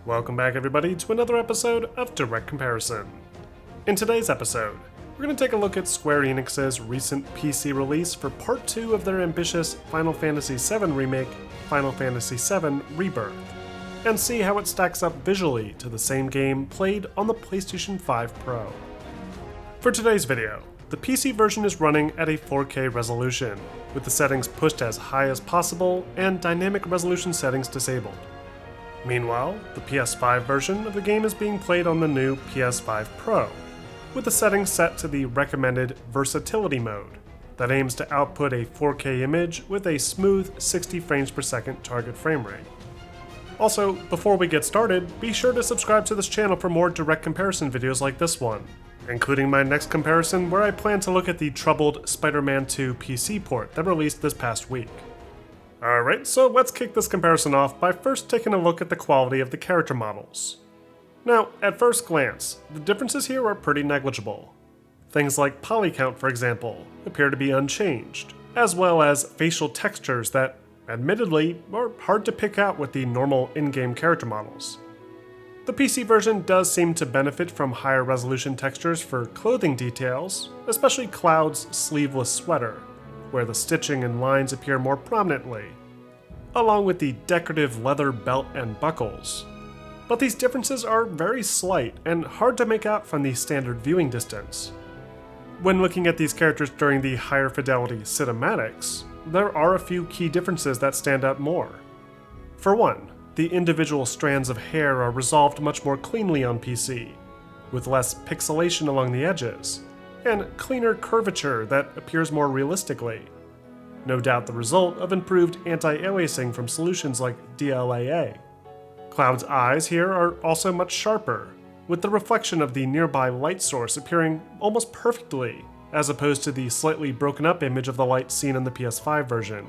Welcome back everybody to another episode of Direct Comparison. In today's episode, we're going to take a look at Square Enix's recent PC release for Part 2 of their ambitious Final Fantasy VII remake, Final Fantasy VII Rebirth, and see how it stacks up visually to the same game played on the PlayStation 5 Pro. For today's video, the PC version is running at a 4K resolution, with the settings pushed as high as possible and dynamic resolution settings disabled. Meanwhile, the PS5 version of the game is being played on the new PS5 Pro, with the settings set to the recommended versatility mode that aims to output a 4K image with a smooth 60 frames per second target frame rate. Also, before we get started, be sure to subscribe to this channel for more direct comparison videos like this one, including my next comparison where I plan to look at the troubled Spider-Man 2 PC port that released this past week. Alright, so let's kick this comparison off by first taking a look at the quality of the character models. Now, at first glance, the differences here are pretty negligible. Things like poly count, for example, appear to be unchanged, as well as facial textures that, admittedly, are hard to pick out with the normal in-game character models. The PC version does seem to benefit from higher resolution textures for clothing details, especially Cloud's sleeveless sweater, where the stitching and lines appear more prominently, along with the decorative leather belt and buckles. But these differences are very slight and hard to make out from the standard viewing distance. When looking at these characters during the higher fidelity cinematics, there are a few key differences that stand out more. For one, the individual strands of hair are resolved much more cleanly on PC, with less pixelation along the edges, and cleaner curvature that appears more realistically. No doubt the result of improved anti-aliasing from solutions like DLAA. Cloud's eyes here are also much sharper, with the reflection of the nearby light source appearing almost perfectly, as opposed to the slightly broken up image of the light seen in the PS5 version.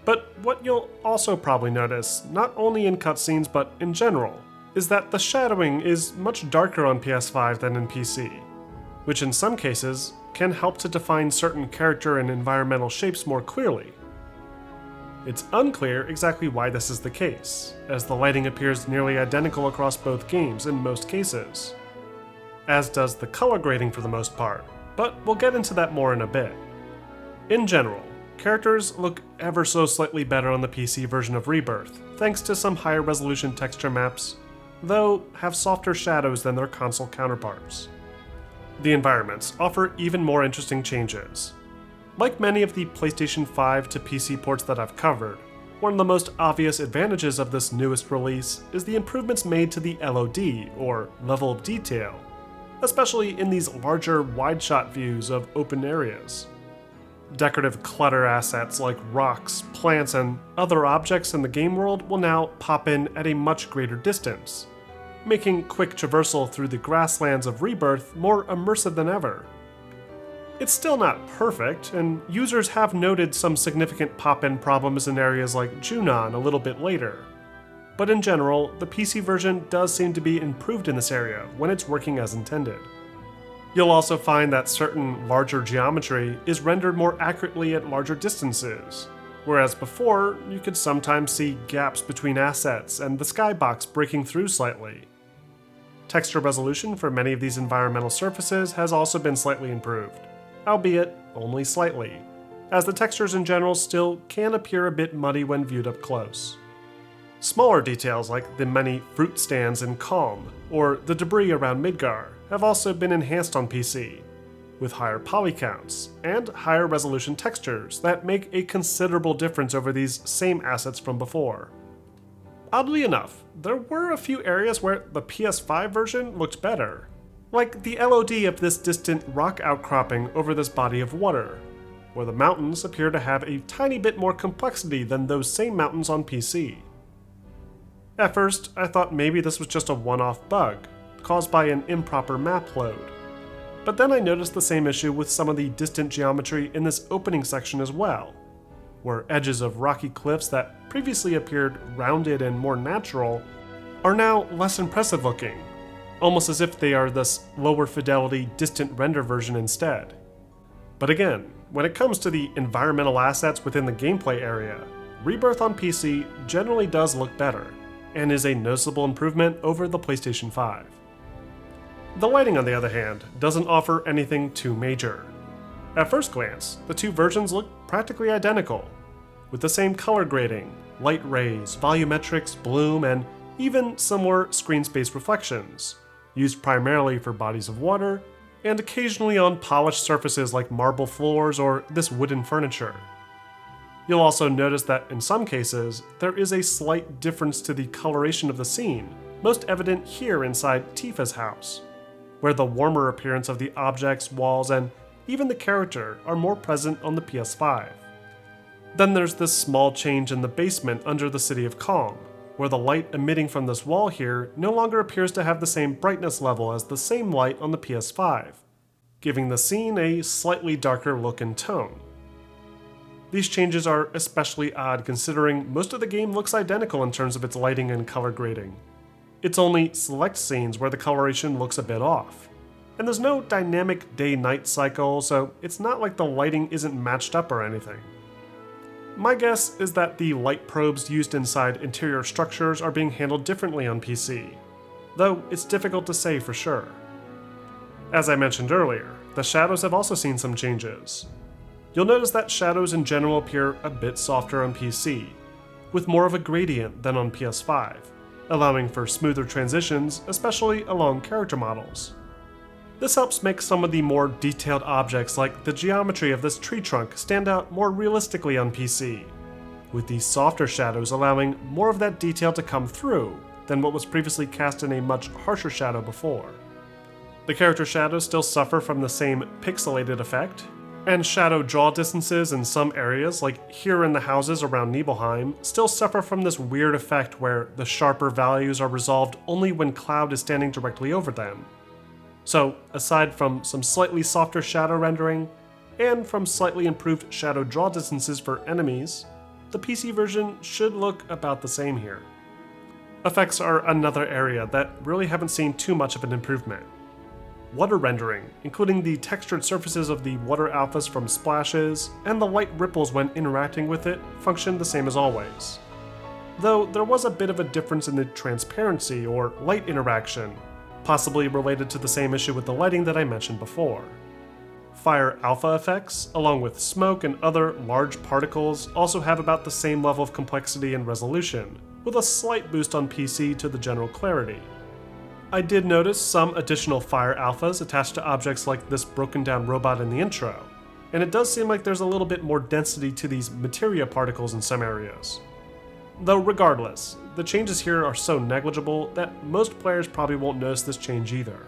But what you'll also probably notice, not only in cutscenes but in general, is that the shadowing is much darker on PS5 than in PC, which in some cases can help to define certain character and environmental shapes more clearly. It's unclear exactly why this is the case, as the lighting appears nearly identical across both games in most cases, as does the color grading for the most part, but we'll get into that more in a bit. In general, characters look ever so slightly better on the PC version of Rebirth, thanks to some higher resolution texture maps, though have softer shadows than their console counterparts. The environments offer even more interesting changes. Like many of the PlayStation 5 to PC ports that I've covered, one of the most obvious advantages of this newest release is the improvements made to the LOD, or level of detail, especially in these larger wide-shot views of open areas. Decorative clutter assets like rocks, plants, and other objects in the game world will now pop in at a much greater distance, making quick traversal through the grasslands of Rebirth more immersive than ever. It's still not perfect, and users have noted some significant pop-in problems in areas like Junon a little bit later. But in general, the PC version does seem to be improved in this area when it's working as intended. You'll also find that certain larger geometry is rendered more accurately at larger distances, whereas before, you could sometimes see gaps between assets and the skybox breaking through slightly. Texture resolution for many of these environmental surfaces has also been slightly improved, albeit only slightly, as the textures in general still can appear a bit muddy when viewed up close. Smaller details like the many fruit stands in Calm, or the debris around Midgar, have also been enhanced on PC, with higher poly counts and higher resolution textures that make a considerable difference over these same assets from before. Oddly enough, there were a few areas where the PS5 version looked better, like the LOD of this distant rock outcropping over this body of water, where the mountains appear to have a tiny bit more complexity than those same mountains on PC. At first, I thought maybe this was just a one-off bug, caused by an improper map load, but then I noticed the same issue with some of the distant geometry in this opening section as well, where edges of rocky cliffs that previously appeared rounded and more natural are now less impressive looking, almost as if they are this lower fidelity distant render version instead. But again, when it comes to the environmental assets within the gameplay area, Rebirth on PC generally does look better, and is a noticeable improvement over the PlayStation 5. The lighting, on the other hand, doesn't offer anything too major. At first glance, the two versions look practically identical, with the same color grading, light rays, volumetrics, bloom, and even similar screen space reflections, used primarily for bodies of water, and occasionally on polished surfaces like marble floors or this wooden furniture. You'll also notice that in some cases, there is a slight difference to the coloration of the scene, most evident here inside Tifa's house, where the warmer appearance of the objects, walls, and even the character are more present on the PS5. Then there's this small change in the basement under the City of Calm, where the light emitting from this wall here no longer appears to have the same brightness level as the same light on the PS5, giving the scene a slightly darker look and tone. These changes are especially odd considering most of the game looks identical in terms of its lighting and color grading. It's only select scenes where the coloration looks a bit off. And there's no dynamic day-night cycle, so it's not like the lighting isn't matched up or anything. My guess is that the light probes used inside interior structures are being handled differently on PC, though it's difficult to say for sure. As I mentioned earlier, the shadows have also seen some changes. You'll notice that shadows in general appear a bit softer on PC, with more of a gradient than on PS5, allowing for smoother transitions, especially along character models. This helps make some of the more detailed objects like the geometry of this tree trunk stand out more realistically on PC, with these softer shadows allowing more of that detail to come through than what was previously cast in a much harsher shadow before. The character shadows still suffer from the same pixelated effect, and shadow draw distances in some areas, like here in the houses around Nibelheim, still suffer from this weird effect where the sharper values are resolved only when Cloud is standing directly over them. So, aside from some slightly softer shadow rendering, and from slightly improved shadow draw distances for enemies, the PC version should look about the same here. Effects are another area that really haven't seen too much of an improvement. Water rendering, including the textured surfaces of the water alphas from splashes, and the light ripples when interacting with it, function the same as always. Though there was a bit of a difference in the transparency or light interaction, possibly related to the same issue with the lighting that I mentioned before. Fire alpha effects, along with smoke and other large particles, also have about the same level of complexity and resolution, with a slight boost on PC to the general clarity. I did notice some additional fire alphas attached to objects like this broken down robot in the intro, and it does seem like there's a little bit more density to these materia particles in some areas. Though regardless, the changes here are so negligible that most players probably won't notice this change either.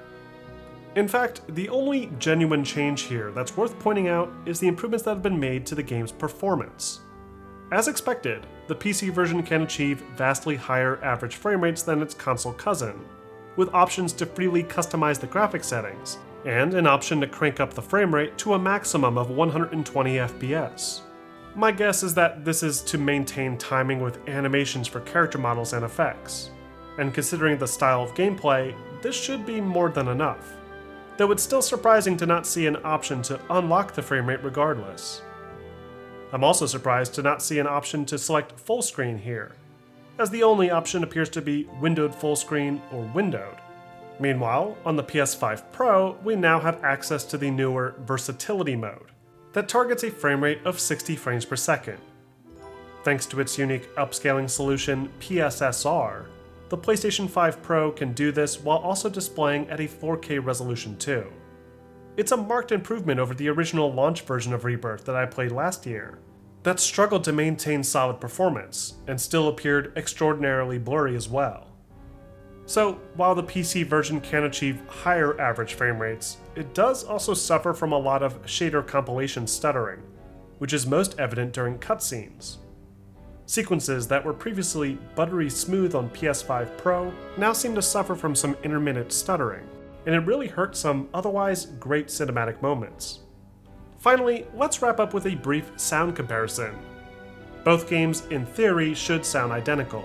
In fact, the only genuine change here that's worth pointing out is the improvements that have been made to the game's performance. As expected, the PC version can achieve vastly higher average frame rates than its console cousin, with options to freely customize the graphics settings, and an option to crank up the frame rate to a maximum of 120 FPS. My guess is that this is to maintain timing with animations for character models and effects, and considering the style of gameplay, this should be more than enough. Though it's still surprising to not see an option to unlock the frame rate regardless. I'm also surprised to not see an option to select full screen here, as the only option appears to be windowed full screen or windowed. Meanwhile, on the PS5 Pro, we now have access to the newer versatility mode that targets a frame rate of 60 frames per second. Thanks to its unique upscaling solution PSSR, the PlayStation 5 Pro can do this while also displaying at a 4K resolution too. It's a marked improvement over the original launch version of Rebirth that I played last year, that struggled to maintain solid performance, and still appeared extraordinarily blurry as well. So, while the PC version can achieve higher average frame rates, it does also suffer from a lot of shader compilation stuttering, which is most evident during cutscenes. Sequences that were previously buttery smooth on PS5 Pro now seem to suffer from some intermittent stuttering, and it really hurts some otherwise great cinematic moments. Finally, let's wrap up with a brief sound comparison. Both games, in theory, should sound identical,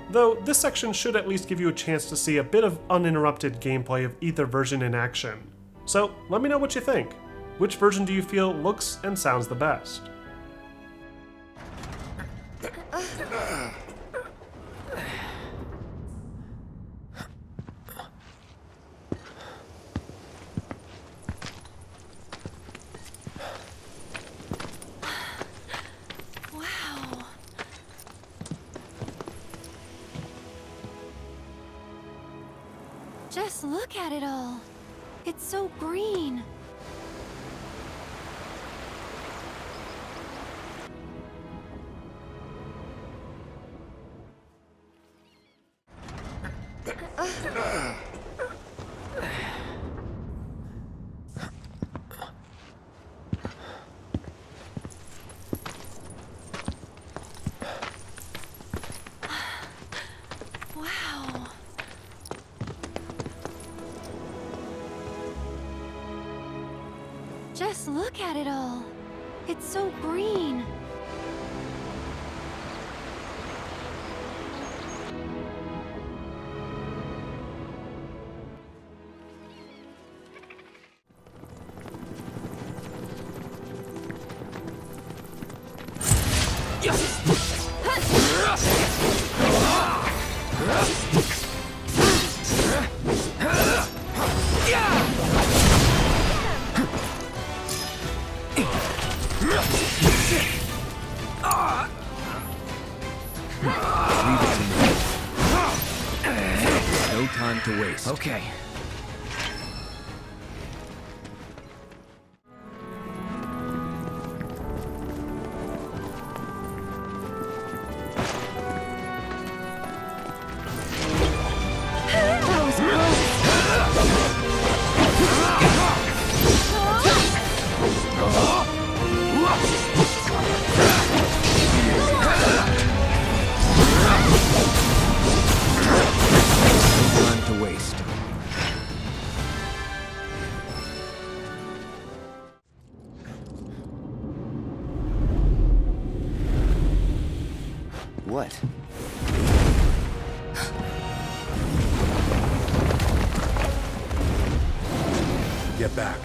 though this section should at least give you a chance to see a bit of uninterrupted gameplay of either version in action. So let me know what you think. Which version do you feel looks and sounds the best? Just look at it all. It's so green. Wow. Just look at it all. It's so green. No time to waste. Okay. That was close. No time to waste. What? Get back.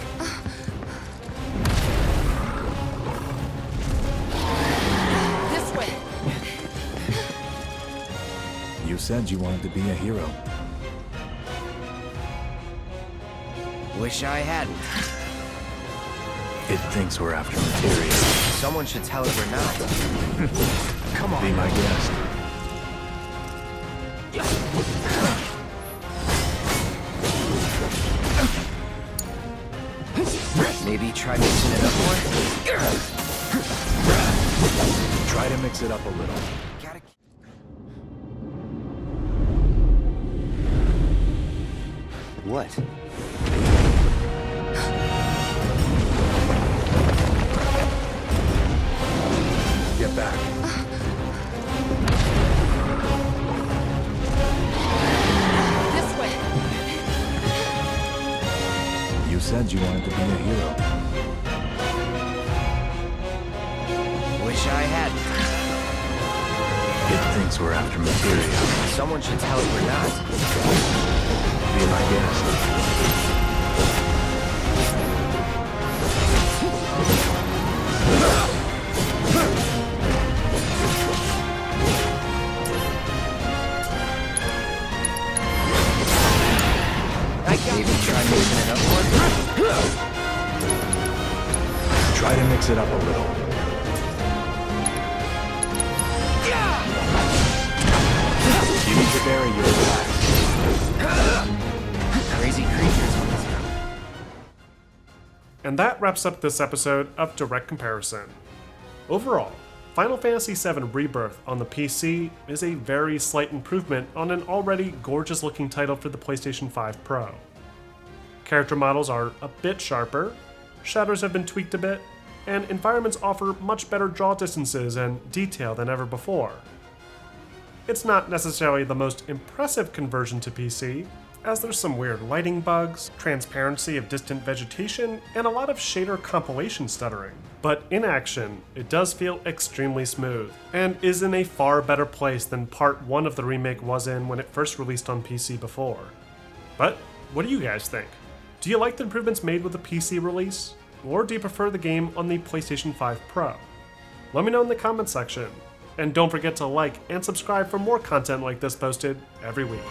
This way. You said you wanted to be a hero. Wish I hadn't. It thinks we're after material. Someone should tell it we're not. Come on. Be my guest. Maybe try mixing it up more? Try to mix it up a little. Gotta... What? Get back. This way. You said you wanted to be a hero. Wish I hadn't. It thinks we're after material. Someone should tell it we're not. Be my guest. Maybe try mixing it up more? Try to mix it up a little. You need to bury your attacks. Crazy creatures on this ground. And that wraps up this episode of Direct Comparison. Overall, Final Fantasy VII Rebirth on the PC is a very slight improvement on an already gorgeous looking title for the PlayStation 5 Pro. Character models are a bit sharper, shadows have been tweaked a bit, and environments offer much better draw distances and detail than ever before. It's not necessarily the most impressive conversion to PC, as there's some weird lighting bugs, transparency of distant vegetation, and a lot of shader compilation stuttering. But in action, it does feel extremely smooth, and is in a far better place than Part 1 of the remake was in when it first released on PC before. But what do you guys think? Do you like the improvements made with the PC release? Or do you prefer the game on the PlayStation 5 Pro? Let me know in the comments section. And don't forget to like and subscribe for more content like this posted every week.